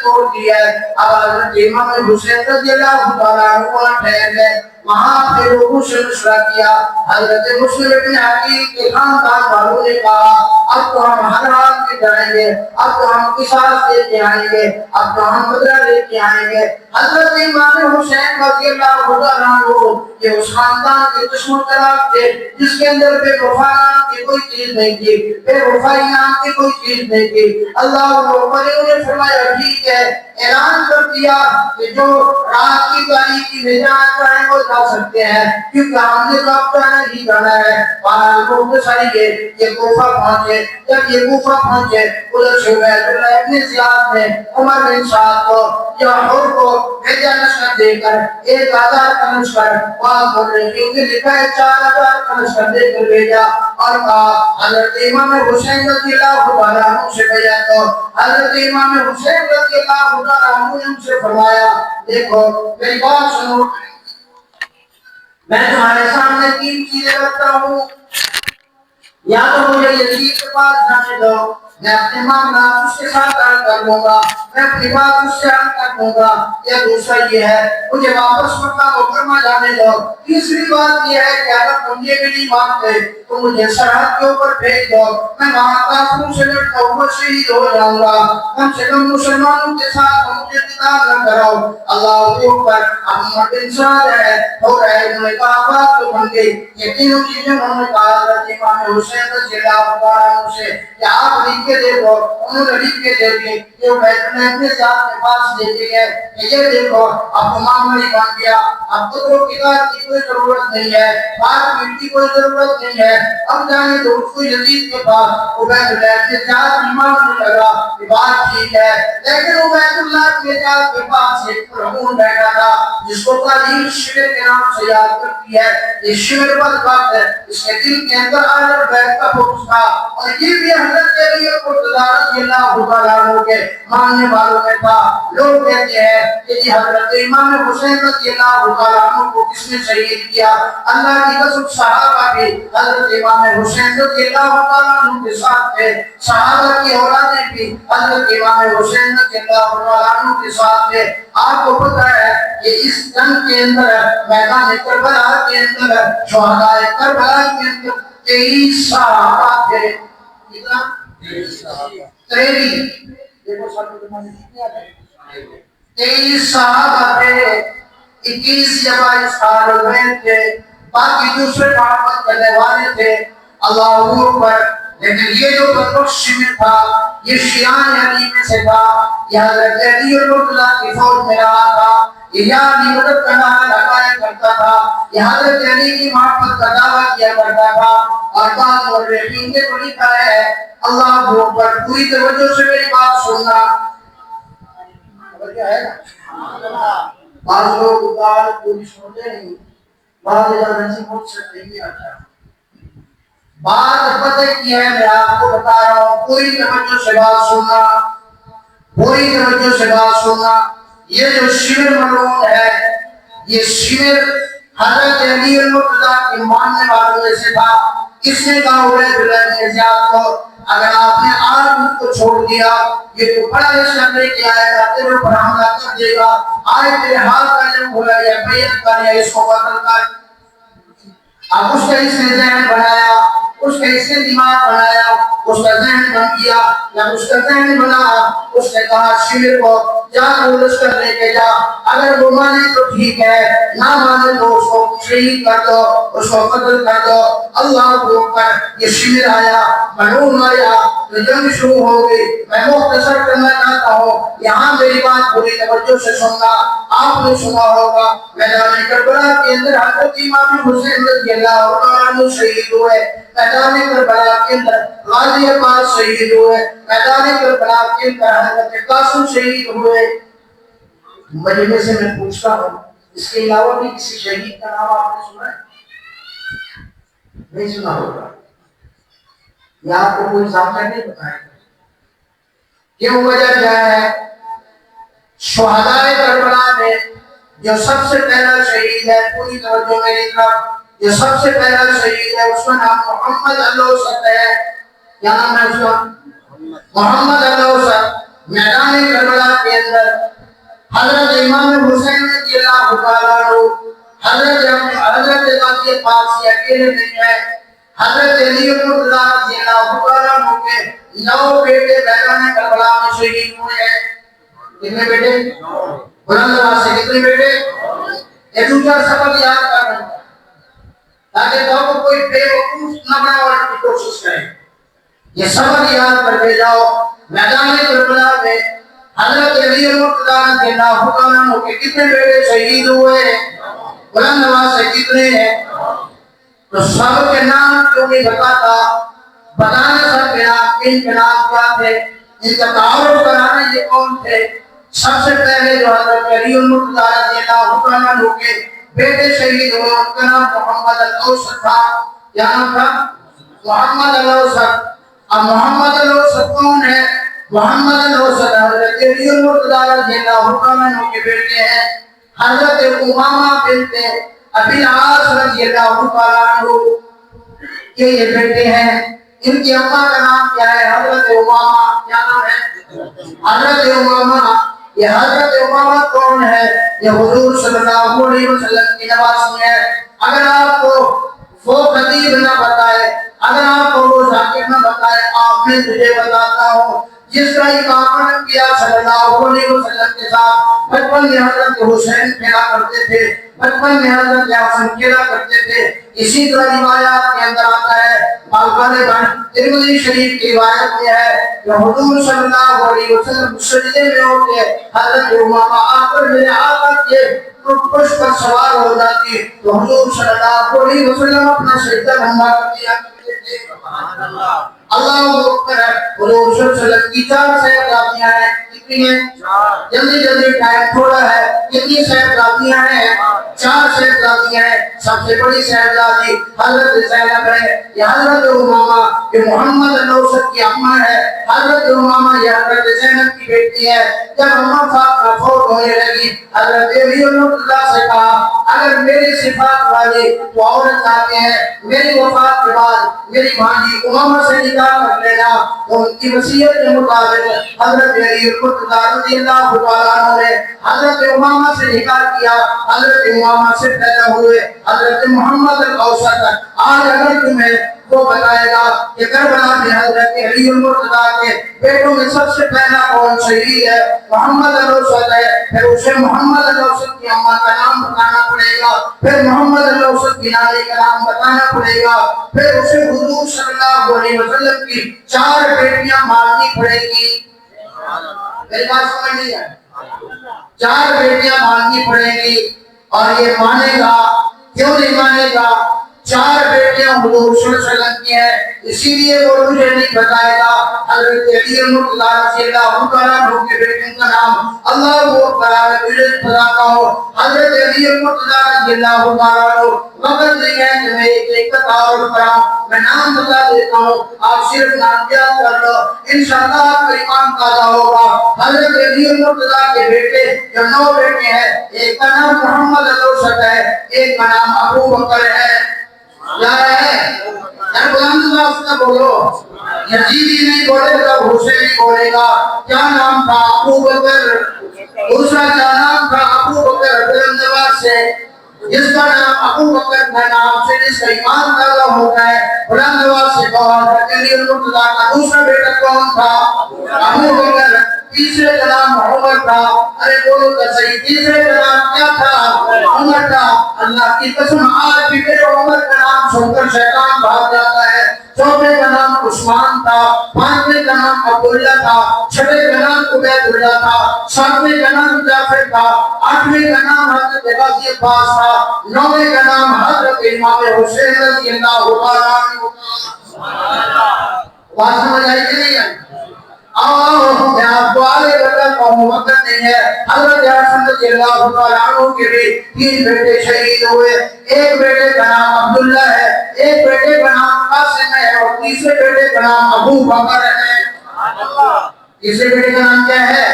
توڑ دیا ہے. اب حضرت امام حسین رضی اللہ تعالیٰ عنہ وہاں ٹھہر گئے. وہاں پہ لوگوں سے مشورہ کیا. حضرت مسلم ابن عقیل کے خاندان والوں نے کہا اب تو ہم ہر رات کے جائیں گے, اب تو ہم قصاص لے کے آئیں گے, اب تو ہم بدلہ لے کے آئیں گے. حضرت امام حسین رضی اللہ تعالیٰ عنہ یہ اس خاندان کے دشمن طرف تھے جس کے اندر بے وفا نام کی کوئی چیز نہیں تھی, بے وفائی نام کی کوئی چیز نہیں تھی. اللہ نے فرمایا ٹھیک ہے, اعلان کر دیا کہ جو رات کی تاریکی میں جانا چاہیں وہ جا سکتے ہیں کیونکہ ہم نے تو اب جانا ہی جانا ہے. یہ کوفہ پہنچے. جب یہ کوفہ پہنچے ادھر سے عبید اللہ ابن زیاد نے عمر بن سعد کو یا حر کو بھیجا لشکر دے کر 1000 کا لشکر بعض مورخین نے لکھا ہے 4000 کا لشکر دے کر بھیجا اور کہا حضرت امام حسین رضی اللہ تعالیٰ عنہ سے بھیجا. تو حضرت امام حسین رضی اللہ تعالیٰ عنہ نے ان سے فرمایا دیکھو میری بات سنو, میں تمہارے سامنے 3 چیزیں رکھتا ہوں, یا تو مجھے یزید کے پاس جانے دو, میں اپنے معاملات اس کے ساتھ حل کر لوں گا, میں اپنی بات اس سے حل کر دوں گا, یا دوسرا یہ ہے مجھے واپس مکہ مکرمہ جانے دو. تیسری بات یہ ہے کہ اگر تم یہ بھی نہیں مانتے تو مجھے سرحد کے اوپر بھیج دو, میں وہاں کافروں سے لڑتا ہوا شہید ہو جاؤں گا, کم سے کم مسلمانوں کے ساتھ مجھے قتال نہ کراؤ. اللہ کے اوپر عمر بن سعد ہے ہو رہے, انہوں نے کہا بات تو بن گئی. یہ تینوں چیزیں انہوں نے کہا حضرت امام حسین رضی اللہ تعالیٰ عنہ سے کہ آپ لکھ کے دے دو. انہوں نے لکھ کے دے دی. یہ عبید اللہ ابن زیاد کے پاس لے کے گئے کہ یہ دیکھو اب تو معاملہ ہی بن گیا, اب تو قتال کی کوئی ضرورت نہیں ہے, بات پیٹ کی کوئی ضرورت نہیں ہے, اب جانے دو اس کو یزید کے پاس. عبید اللہ ابن زیاد ایمان لگا کہ بات ٹھیک ہے, لیکن عبید اللہ ابن زیاد کے پاس ایک فرعون بیٹھا تھا جس کو تعلیم شمر کے نام سے یاد کرتی ہے. یہ شمر بد بات ہے, اس کے دل کے اندر آل بیت کا بغض تھا اور یہ بھی حضرت علی رضی اللہ تعالیٰ عنہ کے ماننے والوں میں تھا. لوگ کہتے ہیں کہ یہ حضرت امام حسین رضی اللہ تعالیٰ عنہ کو کس نے شہید کیا؟ اللہ کی قسم صحابہ بھی حضرت امام حسین رضی اللہ تعالیٰ عنہ کے ساتھ تھے, صحابہ کی اولادیں بھی حضرت امام حسین رضی اللہ تعالیٰ عنہ کے ساتھ تھے. آپ کو پتہ ہے کہ اس جنگ کے اندر میدان کربلا کے اندر شہدائے کربلا کے اندر 23 صحابہ تھے. کتنا؟ 23 صحابہ تھے, 21 یا 22 سال ہوئے تھے, باقی دوسرے محبت کرنے والے تھے. اللہ اکبر. لیکن یہ جو بدبخت شمر تھا یہ شیعان علی میں سے تھا, یہ حضرت علی اللہ کی فوج میں رہا تھا, یہ علی مدد کا نعرہ لگایا کرتا تھا, یہ حضرت علی کی محبت کا دعویٰ کیا کرتا تھا. اور بعض مورخین نے تو لکھا ہے اللہ اکبر, پوری توجہ سے میری بات سننا. توجہ ہے نا, بعض لوگ بات پوری سنتے نہیں, بعض جانے سے مجھ سے نہیں آتا. بات پتہ کی ہے, میں آپ کو بتا رہا ہوں, پوری توجہ سے بات سننا, پوری توجہ سے بات سننا. یہ جو شمر ملعون ہے, یہ شمر حضرت علی المرتضیٰ کے ماننے والوں میں سے تھا. اس نے کہا عبید اللہ ابن زیاد کو اگر آپ نے آج مجھ کو چھوڑ دیا یہ تو بڑا لشکر لے کے آئے گا, تیرے اوپر حملہ کر دے گا, آئے تیرے ہاتھ کا جنگ ہوا یا بیعت کر یا اس کو قتل کر. اب اس کا اس نے ذہن بنایا, اس کا اس نے دماغ بنایا, اس کا ذہن بن گیا. جب اس کا ذہن بنا اس نے کہا شمر کو جا تو لشکر لے کے جا, اگر وہ مانے تو ٹھیک ہے, نہ مانے تو اس کو شہید کر دو, اس کو قتل کر دو. اللہ کو اوپر یہ شمر آیا, ملعون آیا, تو جنگ شروع ہو گئی. میں مختصر کرنا چاہتا ہوں, یہاں میری بات پوری توجہ سے سننا. آپ نے سنا ہوگا میدان کربلا کے اندر حضرت امام حسین رضی اللہ عنہ شہید ہوئے, میدان کربلا کے اندر غازی عباس شہید ہوئے, میدان کربلا کے اندر حضرت قاسم شہید ہوئے. مجمع سے میں پوچھتا ہوں اس کے علاوہ بھی کسی شہید کا نام آپ نے سنا ہے؟ نہیں سنا ہوگا, یا آپ کو کوئی ذاکر نہیں بتائے گا. کیوں وجہ کیا ہے؟ شہدائے کربلا میں جو سب سے پہلا شہید ہے, پوری توجہ میری طرف, جو سب سے پہلا شہید ہے اس کا نام محمد الاوسط ہے. کیا نام ہے اس کا؟ محمد الاوسط. میدان کربلا کے اندر حضرت امام حسین رضی اللہ تعالیٰ عنہ حضرت غازی پاک سے اکیلے نہیں ہے، حضرت علی مرتضیٰ رضی اللہ تعالیٰ عنہ کے 9 بیٹے میدان کربلا میں شہید ہوئے ہیں۔ کتنے بیٹے؟ بلند آواز سے کتنے بیٹے؟ ایک دوسرا سبق یاد کر رہے ہیں تاکہ تو کوئی بے وقوف نہ بنانے کی کوشش کرے۔ یہ سبق یاد کر کے جاؤ، میدان کربلا میں حضرت علی مرتضیٰ رضی اللہ عنہ کے کتنے بیٹے شہید ہوئے ہیں؟ بلند آواز سے کتنے ہیں؟ تو سب کے نام کیوں نہیں بتاتا؟ بتانے سب کے نام، ان کے نام کیا تھے، ان کا تعارف کرانا یہ کون تھے؟ سب سے پہلے جو حضرت علی مرتضیٰ رضی اللہ عنہ کے بیٹے شہید ہوئے ان کا نام محمد الاوسط تھا۔ کیا نام تھا؟ محمد الاوسط۔ اب محمد الاوسط کون ہے؟ محمد الاوسط حضرت علی مرتضیٰ رضی اللہ عنہ کے بیٹے ہیں۔ حضرت امامہ بنت ابی العاص رضی اللہ عنہ کے یہ بیٹے ہیں۔ ان کی اماں کا نام کیا ہے؟ حضرت امامہ۔ کیا نام ہے؟ حضرت امامہ۔ یہ حضرت امامہ کون ہے؟ یہ حضور صلی اللہ علیہ وسلم کی نواسی ہے۔ اگر آپ کو وہ خطیب نہ بتائے، اگر آپ کو وہ ذاکر نہ بتائے، آپ میں تجھے بتاتا ہوں جس کا اقامہ کیا صلی اللہ علیہ وسلم کے ساتھ بچپن میں حضرت حسین کھیلا کرتے تھے، بچپن میں حضرت حسن کھیلا کرتے تھے۔ اسی طرح روایات کے اندر آتا ہے، غالباً ترمذی شریف کی روایت میں ہے کہ حضور صلی اللہ علیہ وسلم سجدے میں ہوتے حضرت امامہ آ کر میرے آقا کے پشت پر سوار ہو جاتی تو حضور صلی اللہ علیہ وسلم اپنا سجدہ لمبا کر دیا کرتے تھے۔ اللہ اکبر ہے۔ حضور صلی اللہ علیہ وسلم کی 4 صحابیاں ہیں۔ کتنی ہیں؟ جلدی جلدی ٹائم تھوڑا ہے۔ کتنی صحابیاں ہیں؟ 4 صحابیاں ہیں۔ سب سے بڑی صحابی حضرت زینب ہے، یہ حضرت امامہ یہ محمد الاوسط کی اماں ہے۔ حضرت امامہ یہ حضرت زینب کی بیٹی ہے۔ جب اماں فاطمہ فوت ہونے لگی، حضرت علی مرتضیٰ سے کہا اگر میری صفات والے تو عورت آتے ہیں، میری وفات کے بعد میری بھانجی امامہ سے نکاح کر لینا۔ تو ان کی وصیت کے مطابق حضرت علی مرتضیٰ رضی اللہ عنہ نے حضرت امامہ سے نکاح کیا۔ حضرت امامہ سے پیدا ہوئے حضرت محمد الاوسط۔ آج اگر تمہیں وہ بتائے گا کہ کربلا میں حضرت علی مرتضیٰ کے بیٹوں میں سب سے پہلا کون شہید ہے؟ محمد الاوسط ہے۔ پھر اسے محمد الاوسط کی اماں کا نام بتانا پڑے گا، پھر محمد الاوسط کی نانی کا نام بتانا پڑے گا، پھر اسے حضور صلی اللہ علیہ وسلم کی 4 بیٹیاں ماننی پڑے گی۔ میری بات سمجھ نہیں ہے؟ 4 بیٹیاں ماننی پڑے گی اور یہ مانے گا، کیوں نہیں مانے گا؟ 4 بیٹیاں حضور صلی اللہ علیہ وسلم کی ہیں، اسی لیے وہ تجھے نہیں بتائے گا۔ حضرت علی مرتضیٰ رضی اللہ عنہ کے بیٹوں کا نام اللہ اکبر ہے، تجھے بتاتا ہوں۔ حضرت علی مرتضیٰ رضی اللہ عنہ وقت نہیں ہے کہ میں ایک تعارف کراؤں، میں نام بتا دیتا ہوں، آپ صرف نام یاد کر لو، انشاءاللہ آپ کا ایمان تازہ ہوگا۔ حضرت علی مرتضیٰ کے بیٹے جو 9 بیٹے ہیں، ایک کا نام محمد الاوسط ہے، ایک کا نام ابو بکر ہے۔ کیا ہے؟ یار بلند آواز سے بولو، یزیدی نہیں بولے گا، حسینی بولے گا۔ کیا نام تھا؟ ابو بکر۔ دوسرا کیا نام تھا؟ ابو بکر۔ بلند آواز سے جس کا نام ابو بکر کا نام سے جس کا ایمان تازہ ہوتا ہے، بلند آواز سے کہو حضرت علی مرتضیٰ کا دوسرا بیٹا کون تھا؟ ابو بکر۔ تیسرے کا نام عمر تھا۔ ارے بولو تو صحیح، تیسرے کا نام کیا تھا؟ عمر تھا۔ اللہ کی قسم آج بھی میرے عمر کا نام سن کر شیطان بھاگ جاتا ہے۔ چوتھے کا نام عثمان تھا، 5ویں کا نام عبداللہ تھا، 6ویں کا نام عبید اللہ تھا، 7ویں کا نام جعفر تھا، 8ویں کا نام حضرت غازی عباس تھا، 9ویں کا نام حضرت امام حسین رضی اللہ عنہ۔ بات سمجھ آئی کہ نہیں ہے؟ آؤ میں آپ کو آگے بتاتا ہوں، وقت نہیں ہے۔ حضرت حسن رضی اللہ عنہ کے بھی 3 بیٹے شہید ہوئے۔ ایک بیٹے کا نام عبداللہ ہے، ایک بیٹے کا نام قاسم ہے اور تیسرے بیٹے کا نام ابو بکر ہے۔ تیسرے بیٹے کا نام کیا ہے؟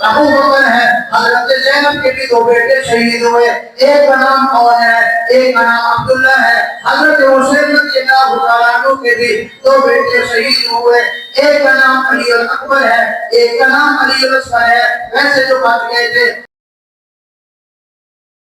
ابو بکر ہے۔ حضرت حضرت زینب کے بھی دو بیٹے شہید ہوئے، ایک کا نام کون ہے؟ ایک کا نام عبداللہ ہے۔ حضرت حسین رضی اللہ تعالیٰ عنہ کے بھی دو بیٹے شہید ہوئے، ایک کا نام علی الاکبر ہے، ایک کا نام علی الاصغر ہے۔ ویسے جو بات گئے تھے